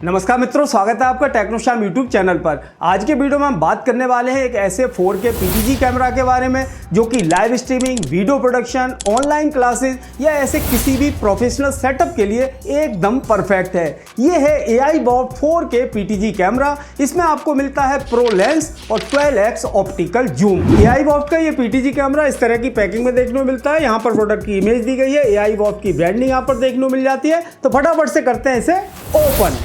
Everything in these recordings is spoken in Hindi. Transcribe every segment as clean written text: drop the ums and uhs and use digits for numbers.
नमस्कार मित्रों, स्वागत है आपका टेक्नोशाम यूट्यूब चैनल पर। आज के वीडियो में हम बात करने वाले हैं एक ऐसे 4K PTZ कैमरा के बारे में जो कि live streaming, video production, online classes या ऐसे किसी भी प्रोफेशनल सेटअप के लिए एकदम परफेक्ट है। ये है AIBOT 4K PTZ कैमरा। इसमें आपको मिलता है प्रो लेंस और 12x ऑप्टिकल जूम। AIBOT का ये PTZ कैमरा इस तरह की पैकिंग में देखने को मिलता है। यहाँ पर प्रोडक्ट की इमेज दी गई है, AIBOT की ब्रांडिंग यहाँ पर देखने को मिल जाती है। तो फटाफट से करते हैं इसे ओपन।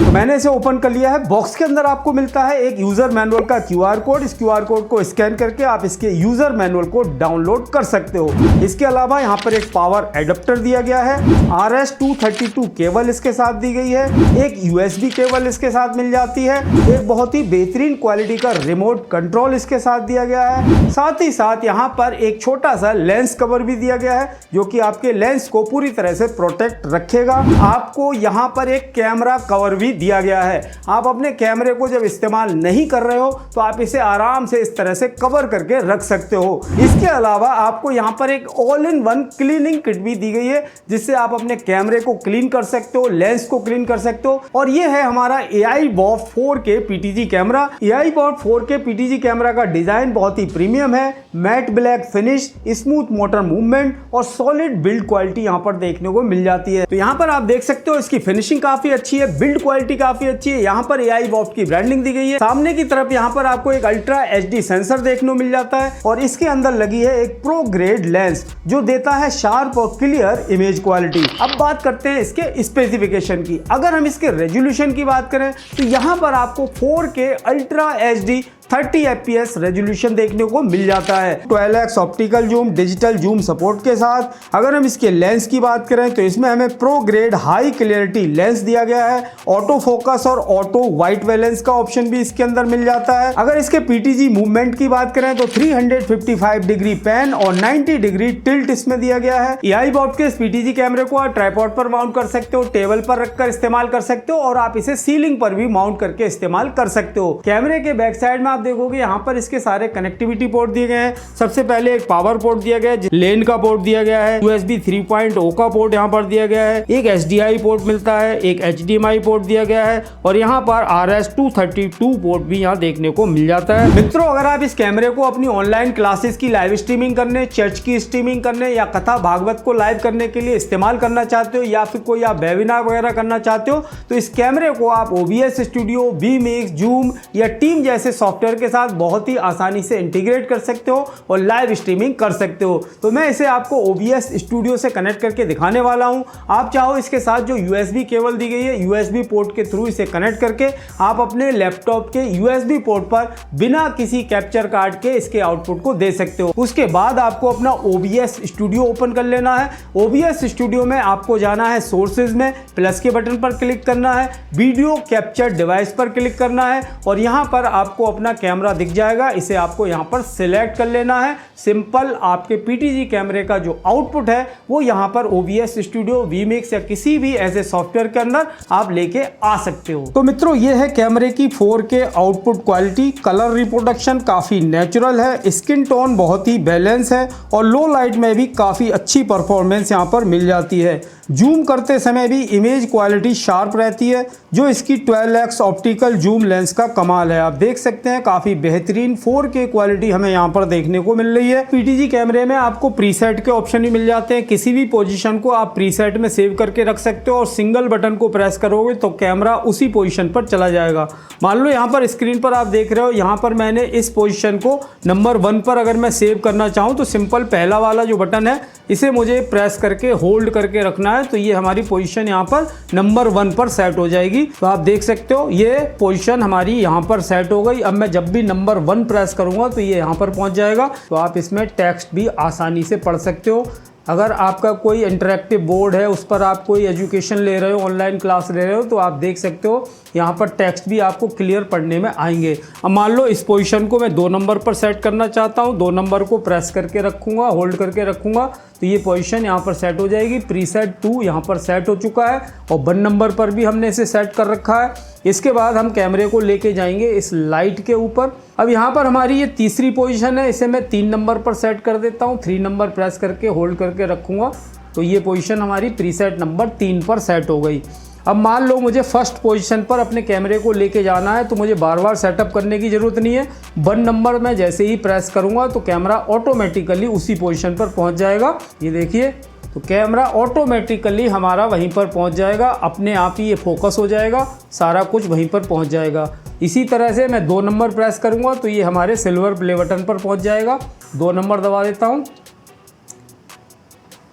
मैंने इसे ओपन कर लिया है। बॉक्स के अंदर आपको मिलता है एक यूजर मैनुअल का QR कोड। इस QR कोड को स्कैन करके आप इसके यूजर मैनुअल को डाउनलोड कर सकते हो। इसके अलावा यहाँ पर एक पावर एडाप्टर दिया गया है, RS-232 केबल इसके साथ दी गई है, एक USB केबल इसके साथ मिल जाती है, एक बहुत ही बेहतरीन क्वालिटी का रिमोट कंट्रोल इसके साथ दिया गया है। साथ ही साथ यहाँ पर एक छोटा सा लेंस कवर भी दिया गया है जो कि आपके लेंस को पूरी तरह से प्रोटेक्ट रखेगा। आपको यहाँ पर एक कैमरा कवर भी दिया गया है। आप अपने कैमरे को जब इस्तेमाल नहीं कर रहे हो तो आप इसे आराम से इस तरह से कवर करके रख सकते हो। इसके अलावा आपको यहाँ पर एक all in one cleaning kit भी दी गई है जिससे आप अपने कैमरे को क्लीन कर सकते हो, लेंस को क्लीन कर सकते हो। और ये है हमारा AIBOT 4K PTZ camera. AIBOT 4K PTZ camera का डिजाइन बहुत ही प्रीमियम है। Matte black finish, smooth motor movement और सॉलिड बिल्ड क्वालिटी यहाँ पर देखने को मिल जाती है। तो यहाँ पर आप देख सकते हो इसकी फिनिशिंग काफी अच्छी है, बिल्ड क्वालिटी काफी अच्छी है। यहाँ पर AIBOT की ब्रांडिंग दी गई है। सामने की तरफ यहाँ पर आपको एक अल्ट्रा HD सेंसर देखने को मिल जाता है और इसके अंदर लगी है एक प्रो ग्रेड लेंस जो देता है शार्प और क्लियर इमेज क्वालिटी। अब बात करते हैं इसके स्पेसिफिकेशन की। अगर हम इसके रेजोल्यूशन की बात करें तो यहाँ पर आपको 4K ultra HD 30 fps resolution देखने को मिल जाता है। 12x optical zoom, digital zoom support के साथ। अगर हम इसके लेंस की बात करें तो इसमें हमें pro grade high clarity lens दिया गया है। ऑटो फोकस और ऑटो वाइट बैलेंस का ऑप्शन भी इसके अंदर मिल जाता है। अगर इसके PTZ मूवमेंट की बात करें तो 355 डिग्री पैन और 90 डिग्री टिल्ट इसमें दिया गया है। AIBOT के इस PTZ कैमरे को आप ट्राइपॉड पर माउंट कर सकते हो, टेबल पर रखकर इस्तेमाल कर सकते हो और आप इसे सीलिंग पर भी माउंट करके इस्तेमाल कर सकते हो। कैमरे के बैक साइड में आप देखोगे यहाँ पर इसके सारे कनेक्टिविटी पोर्ट दिए गए हैं। सबसे पहले एक पावर पोर्ट दिया गया है, लेन का पोर्ट दिया गया है, USB 3.0 का पोर्ट यहाँ पर दिया गया है, एक SDI पोर्ट मिलता है, एक HDMI पोर्ट दिया गया है और यहाँ पर RS-232 पोर्ट भी यहाँ देखने को मिल जाता है। मित्रों, अगर आप इस कैमरे को अपनी ऑनलाइन क्लासेस की लाइव स्ट्रीमिंग करने, चर्च की स्ट्रीमिंग करने या कथा भागवत को लाइव करने के लिए इस्तेमाल करना चाहते हो या फिर कोई आप वेबिनार वगैरह करना चाहते हो तो इस कैमरे को आप OBS स्टूडियो, vMix, जूम या टीम जैसे सॉफ्टवेयर के साथ बहुत ही आसानी से इंटीग्रेट कर सकते हो और लाइव स्ट्रीमिंग कर सकते हो। तो मैं इसे आपको OBS स्टूडियो से कनेक्ट करके दिखाने वाला हूं। आप चाहो इसके साथ जो USB केबल दी गई है, USB पोर्ट के थ्रू इसे कनेक्ट करके आप अपने लैपटॉप के USB पोर्ट पर बिना किसी कैप्चर कार्ड के इसके आउटपुट को दे सकते हो। उसके बाद आपको अपना OBS स्टूडियो ओपन कर लेना है। OBS स्टूडियो में आपको जाना है सोर्सेज में, प्लस के बटन पर क्लिक करना है, वीडियो कैप्चर डिवाइस पर क्लिक करना है और यहां पर आपको अपना कैमरा दिख जाएगा। इसे आपको यहां पर सिलेक्ट कर लेना है। सिंपल आपके PTZ कैमरे का जो आउटपुट है वो यहां पर OBS स्टूडियो, vMix या किसी भी ऐसे सॉफ्टवेयर के अंदर आप लेके आ सकते हो। तो मित्रों, ये है कैमरे की 4K output quality. Colour reproduction काफी नेचुरल है, स्किन टोन बहुत ही बैलेंस है और लो लाइट में भी काफी अच्छी परफॉर्मेंस यहां पर मिल जाती है। जूम करते समय भी इमेज क्वालिटी शार्प रहती है जो इसकी 12x ऑप्टिकल जूम लेंस का कमाल है। आप देख सकते हैं काफी बेहतरीन 4K क्वालिटी हमें यहाँ पर देखने को मिल रही है। PTZ कैमरे में आपको प्रीसेट के ऑप्शन भी मिल जाते हैं। किसी भी पोजीशन को आप प्रीसेट में सेव करके रख सकते हो और सिंगल बटन को प्रेस करोगे तो कैमरा उसी पोजीशन पर चला जाएगा। मान लो यहाँ पर स्क्रीन पर आप देख रहे हो, यहाँ पर मैंने इस पोजीशन को नंबर 1 पर अगर मैं सेव करना चाहूँ तो सिंपल पहला वाला जो बटन है इसे मुझे प्रेस करके होल्ड करके रखना है तो ये हमारी पोजीशन यहाँ पर नंबर 1 पर सेट हो जाएगी। तो आप देख सकते हो ये पोजीशन हमारी यहाँ पर सेट हो गई। अब मैं जब भी नंबर 1 प्रेस करूंगा तो ये यहाँ पर पहुंच जाएगा। तो आप इसमें टेक्स्ट भी आसानी से पढ़ सकते हो। अगर आपका कोई इंटरेक्टिव बोर्ड है, उस पर आप कोई एजुकेशन ले रहे हो, ऑनलाइन क्लास ले रहे हो, तो आप देख सकते हो यहाँ पर टेक्स्ट भी आपको क्लियर पढ़ने में आएंगे। अब मान लो इस पोजीशन को मैं 2 नंबर पर सेट करना चाहता हूँ, 2 नंबर को प्रेस करके रखूँगा, होल्ड करके रखूँगा, तो ये पोजीशन यहाँ पर सेट हो जाएगी। प्रीसेट 2 यहाँ पर सेट हो चुका है और 1 नंबर पर भी हमने इसे सेट कर रखा है। इसके बाद हम कैमरे को लेके जाएंगे इस लाइट के ऊपर। अब यहाँ पर हमारी ये तीसरी पोजीशन है, इसे मैं 3 नंबर पर सेट कर देता हूँ। 3 नंबर प्रेस करके होल्ड करके रखूँगा तो ये पोजीशन हमारी प्रीसेट नंबर 3 पर सेट हो गई। अब मान लो मुझे फर्स्ट पोजीशन पर अपने कैमरे को लेके जाना है तो मुझे बार बार सेटअप करने की ज़रूरत नहीं है। 1 नंबर में जैसे ही प्रेस करूँगा तो कैमरा ऑटोमेटिकली उसी पोजीशन पर पहुँच जाएगा। ये देखिए, तो कैमरा ऑटोमेटिकली हमारा वहीं पर पहुँच जाएगा, अपने आप ही ये फोकस हो जाएगा, सारा कुछ वहीं पर पहुँच जाएगा। इसी तरह से मैं 2 नंबर प्रेस करूँगा तो ये हमारे सिल्वर प्ले बटन पर पहुँच जाएगा। 2 नंबर दबा देता हूँ,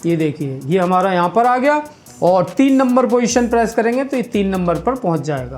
ये देखिए ये हमारा यहाँ पर आ गया। और 3 नंबर पोजीशन प्रेस करेंगे तो ये 3 नंबर पर पहुंच जाएगा।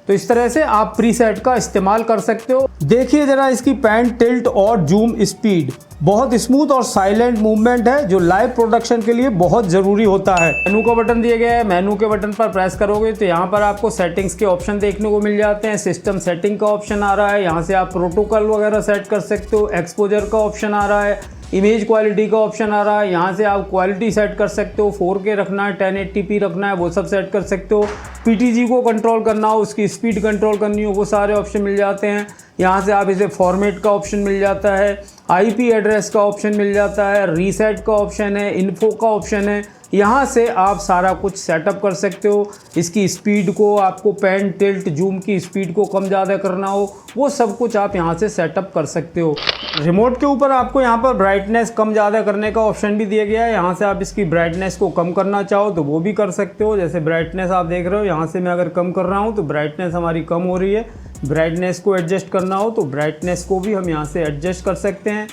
तो इस तरह से आप प्रीसेट का इस्तेमाल कर सकते हो। देखिए जरा इसकी पैन टिल्ट और जूम स्पीड, बहुत स्मूथ और साइलेंट मूवमेंट है जो लाइव प्रोडक्शन के लिए बहुत ज़रूरी होता है। मेनू का बटन दिया गया है, मेनू के बटन पर प्रेस करोगे तो यहाँ पर आपको सेटिंग्स के ऑप्शन देखने को मिल जाते हैं। सिस्टम सेटिंग का ऑप्शन आ रहा है, यहाँ से आप प्रोटोकॉल वगैरह सेट कर सकते हो। एक्सपोजर का ऑप्शन आ रहा है, इमेज क्वालिटी का ऑप्शन आ रहा है, यहाँ से आप क्वालिटी सेट कर सकते हो। 4K रखना है, 1080p रखना है, वो सब सेट कर सकते हो। PTG को कंट्रोल करना हो, उसकी स्पीड कंट्रोल करनी हो, वो सारे ऑप्शन मिल जाते हैं। यहाँ से आप इसे फॉर्मेट का ऑप्शन मिल जाता है, IP एड्रेस का ऑप्शन मिल जाता है, रीसेट का ऑप्शन है, इन्फो का ऑप्शन है। यहाँ से आप सारा कुछ सेटअप कर सकते हो। इसकी स्पीड को, आपको पैन टिल्ट जूम की स्पीड को कम ज़्यादा करना हो, वो सब कुछ आप यहाँ से सेटअप कर सकते हो। रिमोट के ऊपर आपको यहाँ पर ब्राइटनेस कम ज़्यादा करने का ऑप्शन भी दिया गया है। यहाँ से आप इसकी ब्राइटनेस को कम करना चाहो तो वो भी कर सकते हो। जैसे ब्राइटनेस आप देख रहे हो, यहाँ से मैं अगर कम कर रहा हूँ तो ब्राइटनेस हमारी कम हो रही है। ब्राइटनेस को एडजस्ट करना हो तो ब्राइटनेस को भी हम यहाँ से एडजस्ट कर सकते हैं।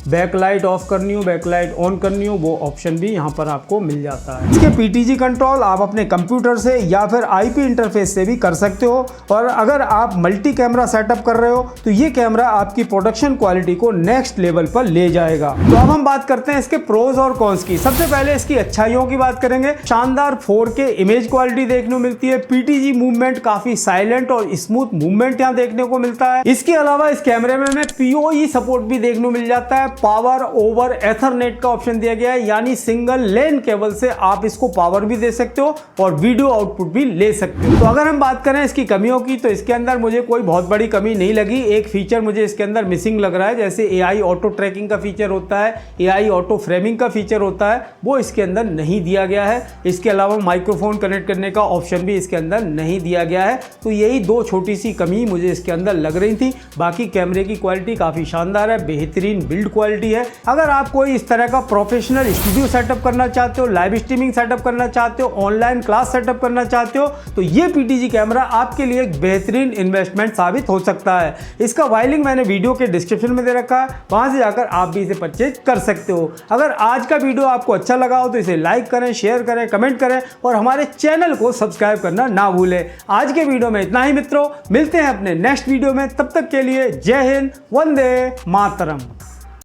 बैकलाइट ऑफ करनी हो, बैकलाइट ऑन करनी हो, वो ऑप्शन भी यहाँ पर आपको मिल जाता है। इसके PTG कंट्रोल आप अपने कंप्यूटर से या फिर IP इंटरफेस से भी कर सकते हो। और अगर आप मल्टी कैमरा सेटअप कर रहे हो तो ये कैमरा आपकी प्रोडक्शन क्वालिटी को नेक्स्ट लेवल पर ले जाएगा। तो अब हम बात करते हैं इसके प्रोज और कॉन्स की। सबसे पहले इसकी अच्छाइयों की बात करेंगे। शानदार 4K इमेज क्वालिटी देखने को मिलती है। PTG मूवमेंट, काफी साइलेंट और स्मूथ मूवमेंट यहाँ देखने को मिलता है। इसके अलावा इस कैमरे में हमें PoE सपोर्ट भी देखने को मिल जाता है। पावर ओवर एथरनेट का ऑप्शन दिया गया है, यानी सिंगल लेन केबल से आप इसको पावर भी दे सकते हो और वीडियो आउटपुट भी ले सकते हो। तो अगर हम बात करें इसकी कमियों की तो इसके अंदर मुझे कोई बहुत बड़ी कमी नहीं लगी। एक फीचर मुझे इसके अंदर मिसिंग लग रहा है, जैसे AI ऑटो ट्रैकिंग का फीचर होता है, AI ऑटो फ्रेमिंग का फीचर होता है, वो इसके अंदर नहीं दिया गया है। इसके अलावा माइक्रोफोन कनेक्ट करने का ऑप्शन भी इसके अंदर नहीं दिया गया है। तो यही 2 छोटी सी कमी मुझे इसके अंदर लग रही थी। बाकी कैमरे की क्वालिटी काफी शानदार है, बेहतरीन बिल्ड क्वालिटी है। अगर आप कोई इस तरह का प्रोफेशनल स्टूडियो सेटअप करना चाहते हो, लाइव स्ट्रीमिंग सेटअप करना चाहते हो, ऑनलाइन क्लास सेटअप करना चाहते हो, तो ये PTG कैमरा आपके लिए एक बेहतरीन इन्वेस्टमेंट साबित हो सकता है। इसका वायरिंग मैंने वीडियो के डिस्क्रिप्शन में दे रखा है, वहां से जाकर आप भी इसे परचेज कर सकते हो। अगर आज का वीडियो आपको अच्छा लगा हो तो इसे लाइक करें, शेयर करें, कमेंट करें और हमारे चैनल को सब्सक्राइब करना ना भूलें। आज के वीडियो में इतना ही मित्रों, मिलते हैं अपने नेक्स्ट वीडियो में। तब तक के लिए जय हिंद, वंदे मातरम।